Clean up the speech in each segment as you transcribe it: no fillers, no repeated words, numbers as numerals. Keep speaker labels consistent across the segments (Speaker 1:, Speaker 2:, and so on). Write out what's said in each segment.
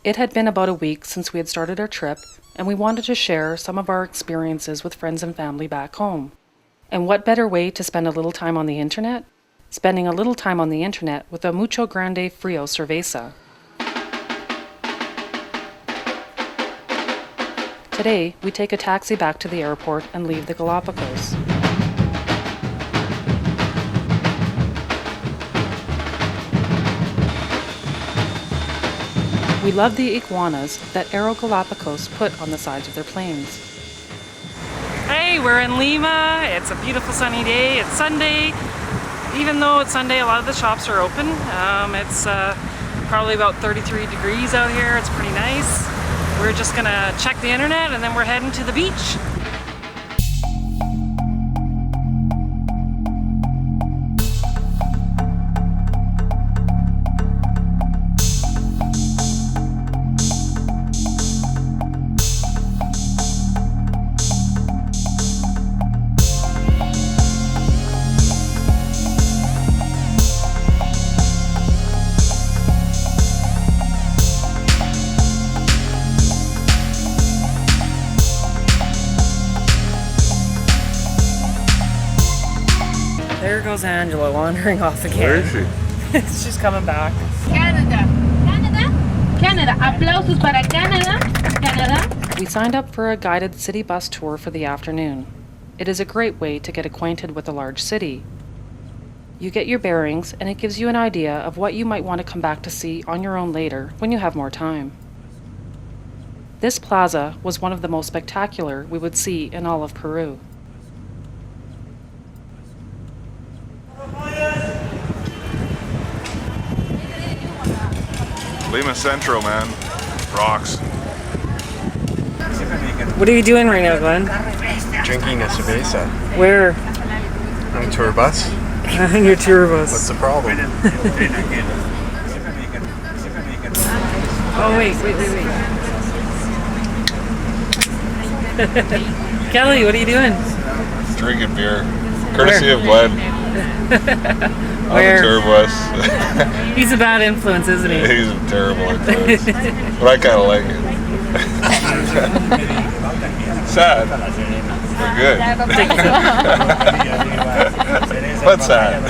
Speaker 1: It had been about a week since we had started our trip, and we wanted to share some of our experiences with friends and family back home. And what better way to spend a little time on the internet? Spending a little time on the internet with a mucho grande frio cerveza. Today, we take a taxi back to the airport and leave the Galapagos. We love the iguanas that Aero Galapagos put on the sides of their planes. Hey, we're in Lima. It's a beautiful sunny day. It's Sunday. Even though it's Sunday, a lot of the shops are open. It's probably about 33 degrees out here. It's pretty nice. We're just gonna check the internet and then we're heading to the beach. There goes Angela wandering off again.
Speaker 2: Where is she?
Speaker 1: She's coming back.
Speaker 3: Canada. Canada. Aplausos para Canada. Canada.
Speaker 1: We signed up for a guided city bus tour for the afternoon. It is a great way to get acquainted with a large city. You get your bearings, and it gives you an idea of what you might want to come back to see on your own later when you have more time. This plaza was one of the most spectacular we would see in all of Peru.
Speaker 2: Lima Central, man. Rocks.
Speaker 1: What are you doing right now, Glenn?
Speaker 4: Drinking a cerveza
Speaker 1: Where?
Speaker 4: on a tour bus.
Speaker 1: On your tour bus.
Speaker 4: What's the problem?
Speaker 1: Oh, wait. Kelly, what are you doing?
Speaker 2: Drinking beer. Courtesy of Glenn. On the tour bus.
Speaker 1: He's a bad influence, isn't he?
Speaker 2: He's a terrible influence. But I kind of like it. Sad. But good. But sad.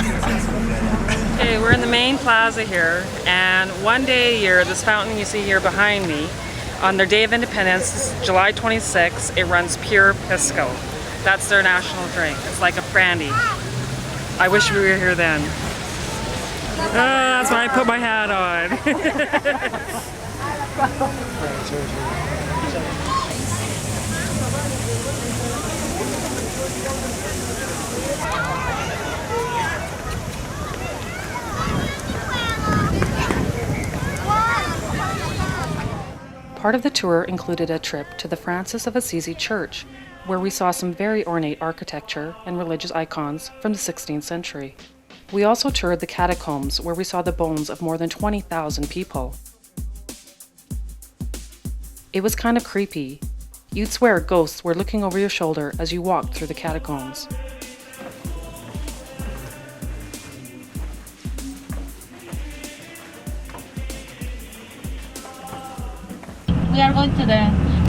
Speaker 1: Okay, we're in the main plaza here, and one day a year, this fountain you see here behind me, on their Day of Independence, July 26th, it runs pure pisco. That's their national drink. It's like a brandy. I wish we were here then. That's why I put my hat on. Part of the tour included a trip to the Francis of Assisi Church, where we saw some very ornate architecture and religious icons from the 16th century. We also toured the catacombs, where we saw the bones of more than 20,000 people. It was kind of creepy. You'd swear ghosts were looking over your shoulder as you walked through the catacombs.
Speaker 3: We are going to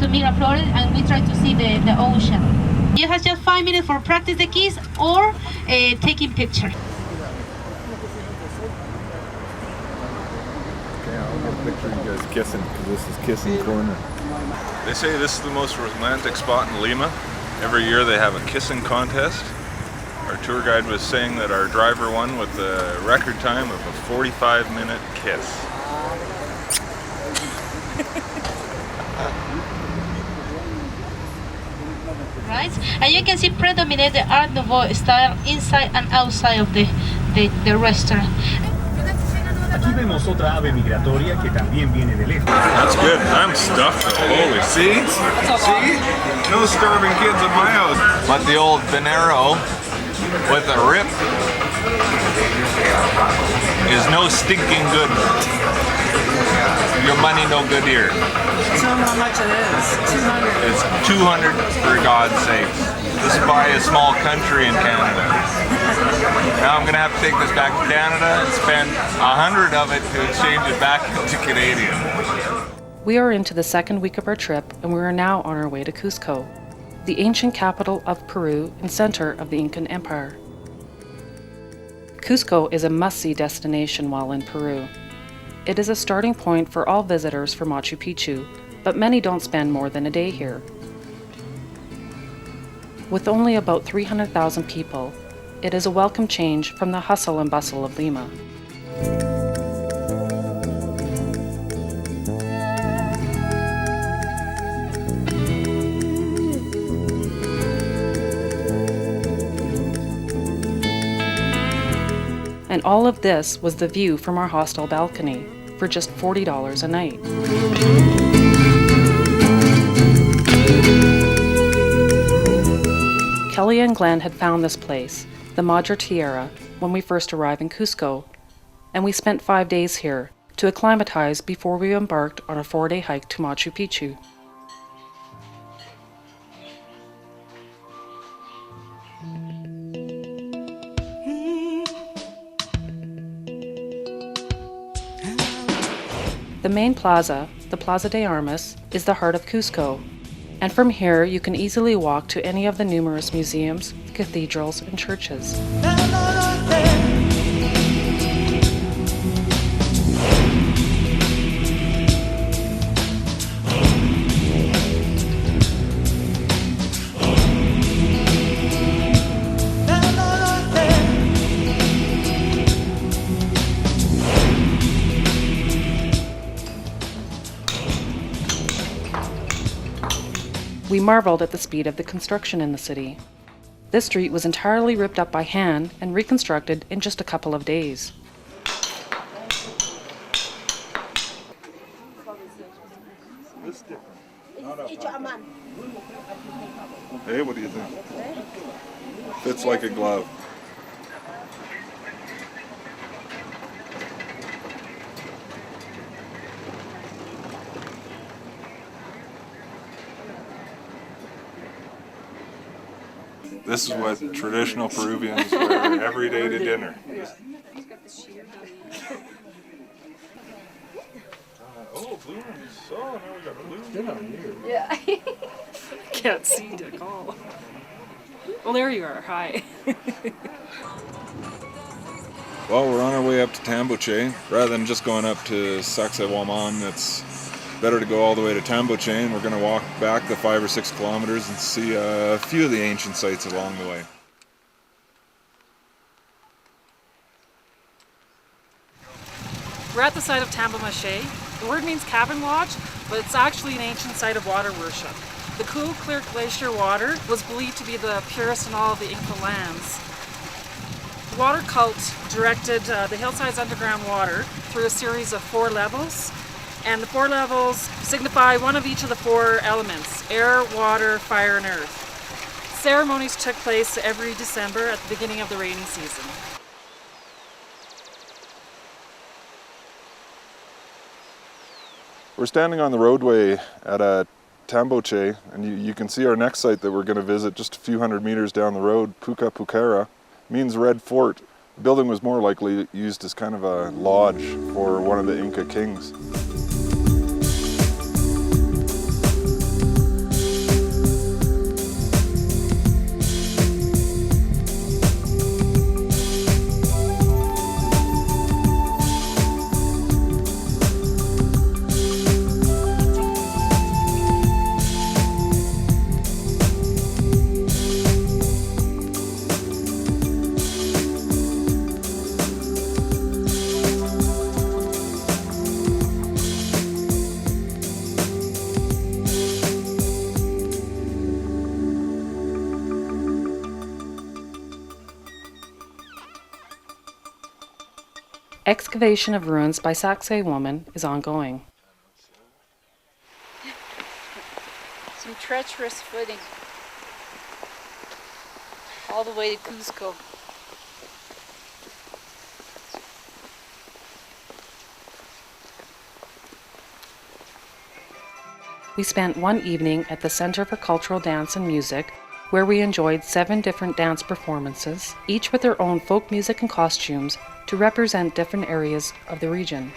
Speaker 3: Miraflores and we try to see the ocean. You have just 5 minutes for practice the keys or taking picture.
Speaker 2: Okay, I'll get a picture of you guys kissing, because this is Kissing Corner. They say this is the most romantic spot in Lima. Every year they have a kissing contest. Our tour guide was saying that our driver won with a record time of a 45-minute kiss.
Speaker 3: Right? And you can see predominate the Art Nouveau style inside and outside of the restaurant.
Speaker 5: Aquí vemos otra ave migratoria que también viene del este.
Speaker 2: That's good. I'm stuffed. Holy, see? See? No starving kids in my house. But the old dinero with a rip is no stinking good. Your money no good here.
Speaker 1: Tell them how much it is. 200.
Speaker 2: It's 200 for God's sake. This is by a small country in Canada. Now I'm gonna have to take this back to Canada and spend 100 of it to exchange it back into Canadian.
Speaker 1: We are into the second week of our trip and we are now on our way to Cusco, the ancient capital of Peru and center of the Incan Empire. Cusco is a must-see destination while in Peru. It is a starting point for all visitors for Machu Picchu, but many don't spend more than a day here. With only about 300,000 people, it is a welcome change from the hustle and bustle of Lima. And all of this was the view from our hostel balcony for just $40 a night. Kelly and Glenn had found this place, the Madre Tierra, when we first arrived in Cusco, and we spent 5 days here to acclimatize before we embarked on a 4-day hike to Machu Picchu. The main plaza, the Plaza de Armas, is the heart of Cusco, and from here you can easily walk to any of the numerous museums, cathedrals, and churches. We marveled at the speed of the construction in the city. This street was entirely ripped up by hand and reconstructed in just a couple of days.
Speaker 2: Hey, what do you think? Fits like a glove. This is what traditional Peruvians wear every day to dinner. Oh, balloons. Oh, now we got balloons.
Speaker 1: Yeah. Can't see Dick all. Well, there you are. Hi.
Speaker 2: Well, we're on our way up to Tamboche. Rather than just going up to Sacsayhuaman, it's better to go all the way to Tamboche, and we're going to walk back the 5 or 6 kilometers and see a few of the ancient sites along the way.
Speaker 1: We're at the site of Tambomache. The word means cabin lodge, but it's actually an ancient site of water worship. The cool, clear glacier water was believed to be the purest in all of the Inca lands. The water cult directed the hillside's underground water through a series of 4 levels, and the 4 levels signify one of each of the 4 elements: air, water, fire, and earth. Ceremonies took place every December at the beginning of the rainy season.
Speaker 2: We're standing on the roadway at Tamboche, and you can see our next site that we're going to visit just a few hundred meters down the road. Puca Pucara means Red Fort. The building was more likely used as kind of a lodge for one of the Inca kings.
Speaker 1: Excavation of ruins by Sacsay woman is ongoing.
Speaker 6: Some treacherous footing all the way to Cusco.
Speaker 1: We spent one evening at the Center for Cultural Dance and Music, where we enjoyed 7 different dance performances, each with their own folk music and costumes to represent different areas of the region.